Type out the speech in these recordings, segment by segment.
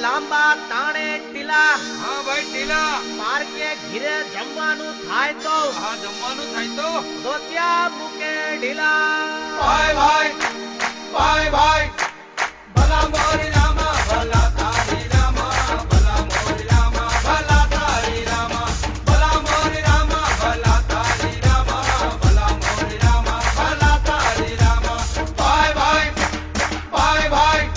લાંબા તાણે ટીલા. હા ભાઈ ટીલા. પારકે ઘીરે જમવાનું થાય તો. હા જમવાનું થાય તો. ધોતિયા મૂકે ઢીલા. ભાઈ ભાઈ ભાઈ ભાઈ ભલા મોરી રામા ભલા તારી રામા ભલા મોરી રામા ભલા તારી રામા ભલા મોરી રામા ભલા તારી રામા ભલા મોરી રામા ભલા તારી રામા ભાઈ ભાઈ ભાઈ ભાઈ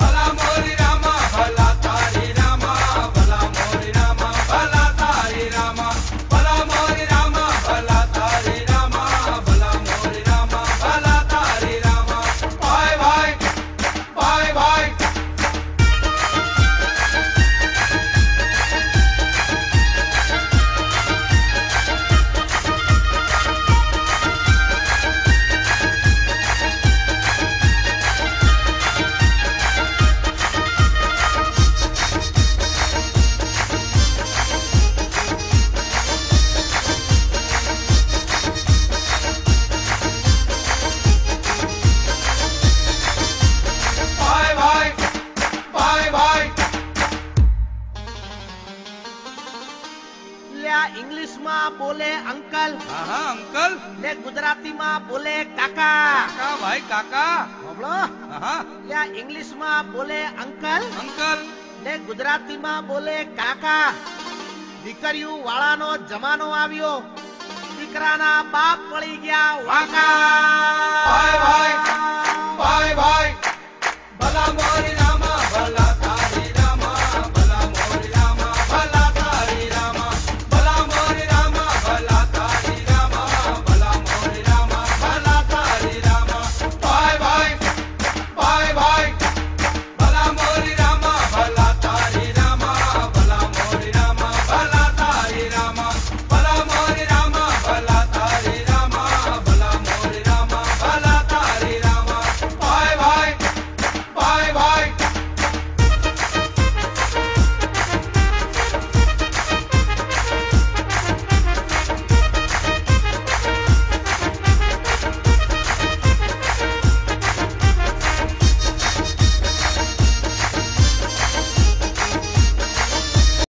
ભલા મોરી રામા ભલા તારી રામા ભલા મોરી રામા ભલા તારી રામા ભલા મોરી રામા ભલા તારી રામા ભલા મોરી રામા ભલા તારી રામા ભાઈ ભાઈ ભાઈ ભાઈ ઇંગ્લિશમાં બોલે અંકલ. હા અંકલ. ને ગુજરાતીમાં બોલે કાકા. કાકા ભાઈ કાકા. સાંભળો. હા લ્યા ઇંગ્લિશમાં બોલે અંકલ. અંકલ. ને ગુજરાતીમાં બોલે કાકા. દીકરીઓ વાળાનો જમાનો આવ્યો. દીકરાના બાપ પડી ગયા વાંકા.